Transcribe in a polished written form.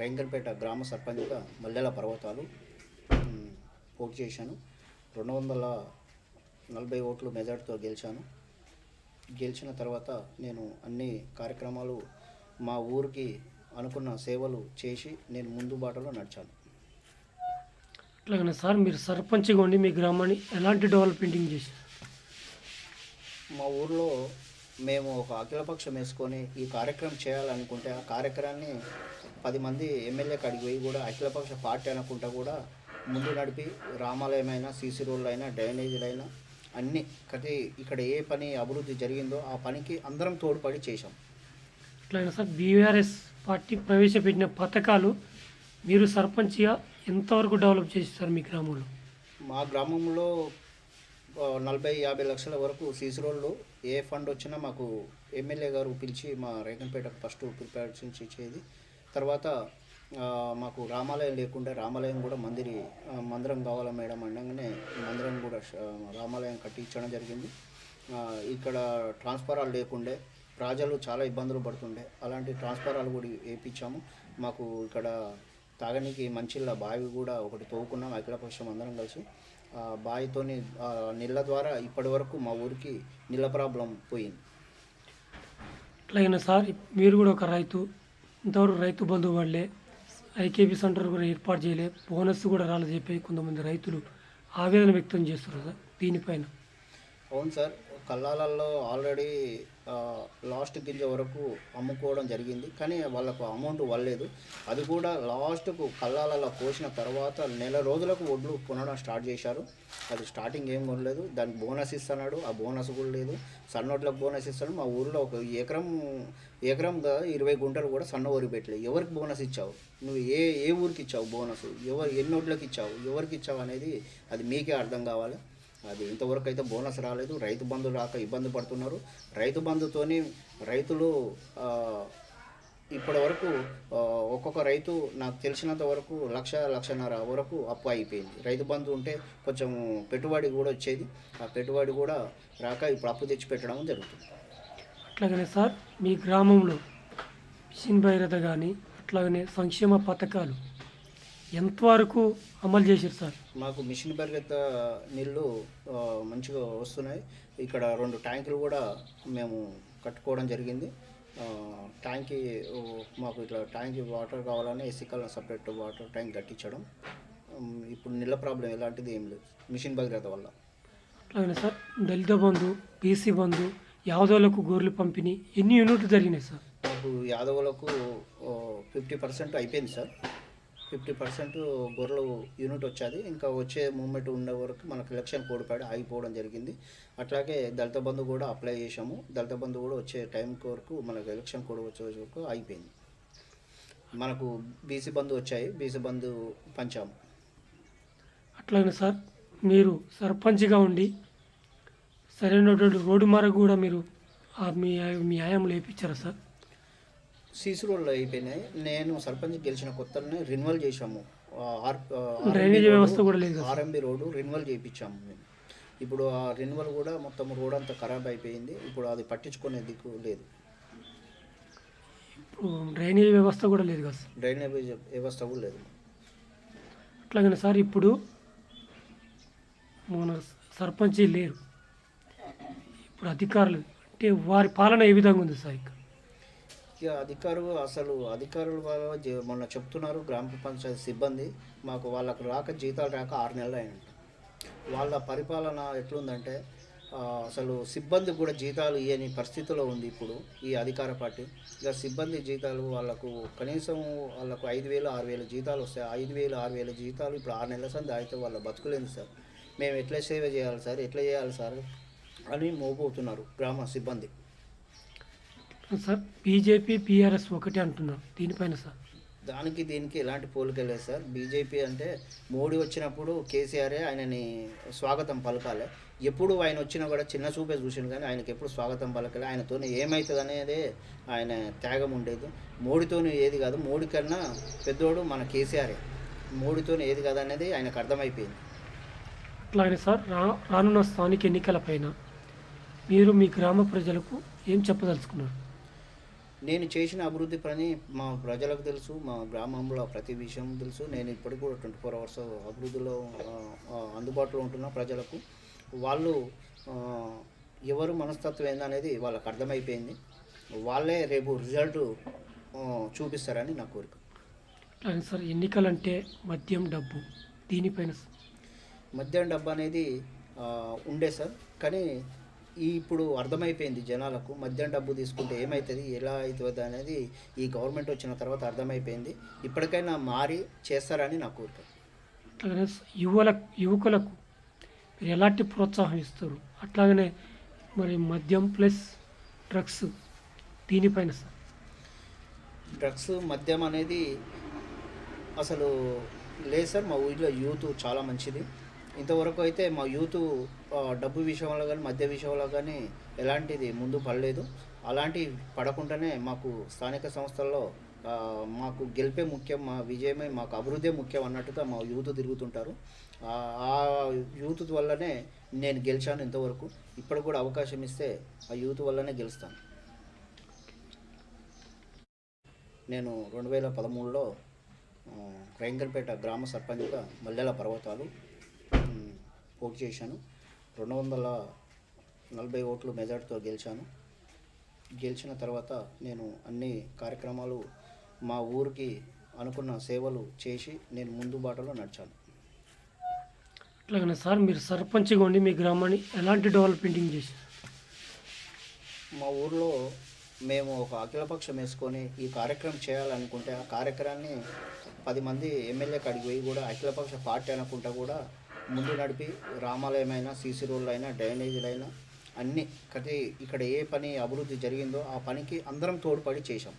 రైంగల్పేట గ్రామ సర్పంచ్గా మల్లెల పర్వతాలు పోటీ చేశాను. 240 ఓట్లు మెజార్టీతో గెలిచాను. గెలిచిన తర్వాత నేను అన్ని కార్యక్రమాలు మా ఊరికి అనుకున్న సేవలు చేసి నేను ముందు బాటలో నడిచాను. అట్లాగనే సార్, మీరు సర్పంచ్గా ఉండి మీ గ్రామాన్ని ఎలాంటి డెవలప్మెంటింగ్ చేశారు? మా ఊర్లో మేము ఒక అఖిలపక్షం వేసుకొని ఈ కార్యక్రమం చేయాలనుకుంటే ఆ కార్యక్రమాన్ని 10 మంది ఎమ్మెల్యే కాడికి పోయి కూడా అఖిలపక్ష పార్టీ అనుకుంటా కూడా ముందు నడిపి రామాలయమైనా, సీసీ రోడ్లు అయినా, డ్రైనేజీలు అయినా అన్నీ ఇక్కడ ఏ పని అభివృద్ధి జరిగిందో ఆ పనికి అందరం తోడ్పడి చేశాం. అట్లాగే సార్, బీఆర్ఎస్ పార్టీ ప్రవేశపెట్టిన పథకాలు మీరు సర్పంచ్గా ఎంతవరకు డెవలప్ చేస్తారు మీ గ్రామంలో? మా గ్రామంలో 40-50 లక్షల వరకు సీసీ రోడ్లు ఏ ఫండ్ వచ్చినా మాకు ఎమ్మెల్యే గారు పిలిచి మా రేగన్పేటకు ఫస్ట్ ప్రిపరేషన్ ఇచ్చేది. తర్వాత మాకు రామాలయం లేకుండా రామాలయం కూడా మందిరం కావాలా మేడం అనగానే మందిరం కూడా రామాలయం కట్టించడం జరిగింది. ఇక్కడ ట్రాన్స్ఫారాలు లేకుండే ప్రజలు చాలా ఇబ్బందులు పడుతుండే, అలాంటి ట్రాన్స్ఫారాలు కూడా వేయించాము. మాకు ఇక్కడ తాగడానికి మంచిళ్ళ బావి కూడా ఒకటి తవ్వుకున్నాం అఖిలపక్షం అందరం కలిసి. బావితోని నీళ్ళ ద్వారా ఇప్పటి వరకు మా ఊరికి నీళ్ళ ప్రాబ్లం పోయింది. అట్లాగే సార్, మీరు కూడా ఒక రైతు, ఇంతవరకు రైతు బంధువు వాళ్ళే ఐకేపీ సెంటర్ కూడా ఏర్పాటు చేయలే, బోనస్ కూడా రాలేదు చెప్పి కొంతమంది రైతులు ఆవేదన వ్యక్తం చేస్తారు సార్ దీనిపైన. అవును సార్, కల్లాలలో ఆల్రెడీ లాస్ట్ గింజ వరకు అమ్ముకోవడం జరిగింది, కానీ వాళ్ళకు అమౌంట్ వల్లేదు. అది కూడా లాస్ట్కు కల్లాలలో కోసిన తర్వాత నెల రోజులకు ఒడ్లు కొనడం స్టార్ట్ చేశారు. అది స్టార్టింగ్ ఏం కొనలేదు, దానికి బోనస్ ఇస్తున్నాడు, ఆ బోనస్ కూడా లేదు. సన్నోట్లకు బోనస్ ఇస్తాడు. మా ఊళ్ళో ఒక ఎకరంగా 20 గుంటలు కూడా సన్న ఊరికి పెట్టలేదు. ఎవరికి బోనస్ ఇచ్చావు నువ్వు? ఏ ఊరికి ఇచ్చావు బోనస్? ఎన్ని ఓట్లకు ఇచ్చావు? ఎవరికి ఇచ్చావు అనేది అది మీకే అర్థం కావాలి. అది ఇంతవరకు అయితే బోనస్ రాలేదు. రైతు బంధు రాక ఇబ్బంది పడుతున్నారు. రైతు బంధుతోని రైతులు ఇప్పటి వరకు ఒక్కొక్క రైతు నాకు తెలిసినంత వరకు 1,00,000-1,50,000 వరకు అప్పు అయిపోయింది. రైతు బంధు ఉంటే కొంచెం పెట్టుబడి కూడా వచ్చేది, ఆ పెట్టుబడి కూడా రాక ఇప్పుడు అప్పు తెచ్చి పెట్టడం జరుగుతుంది. అట్లాగనే సార్, మీ గ్రామంలో మిషన్ భగీరథ కానీ అట్లాగనే సంక్షేమ పథకాలు ఎంతవరకు అమలు చేశారు సార్? మాకు మిషన్ భగీరథ నీళ్ళు మంచిగా వస్తున్నాయి. ఇక్కడ 2 ట్యాంకులు కూడా మేము కట్టుకోవడం జరిగింది. ట్యాంకి మాకు ఇట్లా ట్యాంకి వాటర్ కావాలని ఎస్సీ సపరేట్ వాటర్ ట్యాంక్ కట్టించడం. ఇప్పుడు నీళ్ళ ప్రాబ్లం ఎలాంటిది ఏం లేదు మిషన్ భగీరథ వల్ల. అట్లాగే సార్, దళిత బంధు, బీసీ బంధు, యాదవులకు గొర్రెలు పంపిణీ ఎన్ని యూనిట్లు జరిగినాయి సార్? మాకు యాదవులకు 50% అయిపోయింది సార్. 50% గొర్రెలు యూనిట్ వచ్చేది. ఇంకా వచ్చే మూమెంట్ ఉండే వరకు మనకు ఎలక్షన్ కోడ్ ఆగిపోవడం జరిగింది. అట్లాగే దళిత బంధు కూడా అప్లై చేసాము. దళిత బంధు కూడా వచ్చే టైం వరకు మనకు ఎలక్షన్ కోడ్ వచ్చే వరకు అయిపోయింది. మనకు బీసీ బంధు వచ్చాయి, బీసీ బంధు పంచాము. అట్లాగే సార్, మీరు సర్పంచ్గా ఉండి సరైనటువంటి రోడ్డు మార్గం కూడా మీరు మీ హయాంలో వేయించారా సార్? సీసీ రోడ్లు అయిపోయినాయి. నేను సర్పంచ్ గెలిచిన కొత్తనే రెన్యువల్ చేశాము. డ్రైనేజ్ వ్యవస్థ కూడా లేదు. ఆర్ఎంబి రోడ్డు రెన్యువల్ చేయించాము మేము. ఇప్పుడు ఆ రెన్యువల్ కూడా మొత్తం రోడ్ అంతా ఖరాబ్ అయిపోయింది. ఇప్పుడు అది పట్టించుకునే దిక్కు లేదు. ఇప్పుడు డ్రైనేజ్ వ్యవస్థ కూడా లేదు కదా సార్? డ్రైనేజ్ వ్యవస్థ కూడా లేదు. అట్లాగనే సార్, ఇప్పుడు మన సర్పంచ్ లేరు, ఇప్పుడు అధికారులు అంటే వారి పాలన ఏ విధంగా ఉంది సార్? ఇక అధికారులు మొన్న చెప్తున్నారు, గ్రామ పంచాయతీ సిబ్బంది మాకు వాళ్ళకు జీతాలు రాక 6 నెలలు అయినంట. వాళ్ళ పరిపాలన ఎట్లుందంటే అసలు సిబ్బంది కూడా జీతాలు ఇవ్వని పరిస్థితిలో ఉంది ఇప్పుడు ఈ అధికార పార్టీ. ఇక సిబ్బంది జీతాలు వాళ్ళకు కనీసం 5,000-6,000 జీతాలు వస్తాయి. 5,000-6,000 జీతాలు ఇప్పుడు 6 నెలల సంది అయితే వాళ్ళ బతుకులేదు సార్. మేము ఎట్లా సేవ చేయాలి సార్, ఎట్లా చేయాలి సార్ అని మోపోతున్నారు గ్రామ సిబ్బంది. సార్, బీజేపీ బీఆర్ఎస్ ఒకటే అంటున్నారు, దీనిపైన సార్? దీనికి ఎలాంటి పోలిక లేదు సార్. బీజేపీ అంటే మోడీ వచ్చినప్పుడు కేసీఆరే ఆయనని స్వాగతం పలకాలి. ఎప్పుడు ఆయన వచ్చినా కూడా చిన్న చూపే చూసిండు, కానీ ఆయనకి ఎప్పుడు స్వాగతం పలకాలి. ఆయనతో ఏమవుతుంది అనేదే ఆయన త్యాగం ఉండేది. మోడీతోని ఏది కాదు, మోడీ కన్నా పెద్దోడు మన కేసీఆరే. మోడీతోని ఏది కాదు అనేది ఆయనకు అర్థమైపోయింది. అట్లాగే సార్, రానున్న స్థానిక ఎన్నికలపైన మీరు మీ గ్రామ ప్రజలకు ఏం చెప్పదలుచుకున్నారు? నేను చేసిన అభివృద్ధి పని మా ప్రజలకు తెలుసు, మా గ్రామంలో ప్రతి విషయం తెలుసు. నేను ఇప్పటికి కూడా 24 అవర్స్ అభివృద్ధిలో అందుబాటులో ఉంటున్న ప్రజలకు. వాళ్ళు ఎవరు మనస్తత్వం ఏందనేది వాళ్ళకి అర్థమైపోయింది. వాళ్ళే రేపు రిజల్ట్ చూపిస్తారని నా కోరిక. అట్లాగే సార్ ఎన్నికలంటే మద్యం డబ్బు దీనిపైన మద్యం డబ్బు అనేది ఉండే సార్, కానీ ఇప్పుడు అర్థమైపోయింది జనాలకు. మద్యం డబ్బు తీసుకుంటే ఏమవుతుంది, ఎలా అవుతుంది అనేది ఈ గవర్నమెంట్ వచ్చిన తర్వాత అర్థమైపోయింది. ఇప్పటికైనా మారి చేస్తారని నా కోరిక. అట్లాగనే యువకులకు మీరు ఎలాంటి ప్రోత్సాహం ఇస్తారు? అట్లాగనే మరి మద్యం ప్లస్ డ్రగ్స్ దీనిపైన సార్. డ్రగ్స్ మద్యం అనేది అసలు లేదు సార్. మా ఊళ్ళో యూత్ చాలా మంచిది. ఇంతవరకు అయితే మా యూత్ డబ్బు విషయంలో కానీ మద్య విషయంలో కానీ ఎలాంటిది ముందు పడలేదు. అలాంటి పడకుండానే మాకు స్థానిక సంస్థల్లో మాకు గెలిపే ముఖ్యం, మా విజయమే మాకు అభివృద్ధి ముఖ్యం అన్నట్టుగా మా యూత్ తిరుగుతుంటారు. ఆ యూత్ వల్లనే నేను గెలిచాను ఇంతవరకు. ఇప్పుడు కూడా అవకాశం ఇస్తే ఆ యూత్ వల్లనే గెలుస్తాను. నేను 2013లో రేంగన్పేట గ్రామ సర్పంచ్గా మల్లెల పర్వతాలు పోటీ చేశాను. 240 ఓట్లు మెజార్టీతో గెలిచాను. గెలిచిన తర్వాత నేను అన్ని కార్యక్రమాలు మా ఊరికి అనుకున్న సేవలు చేసి నేను ముందు బాటలో నడిచాను. అట్లాగనే సార్ మీరు సర్పంచ్గా ఉండి మీ గ్రామాన్ని ఎలాంటి డెవలప్మెంటింగ్ చేశారు? మా ఊర్లో మేము ఒక అఖిలపక్షం వేసుకొని ఈ కార్యక్రమం చేయాలనుకుంటే ఆ కార్యక్రమాన్ని 10 మంది ఎమ్మెల్యేకి అడిగి పోయి కూడా అఖిలపక్ష పార్టీ అనుకుంటా కూడా ముందు నడిపి రామాలయమైనా, సీసీ రోడ్లు అయినా, డ్రైనేజీలు అయినా అన్నీ ఇక్కడ ఏ పని అభివృద్ధి జరిగిందో ఆ పనికి అందరం తోడ్పడి చేశాం.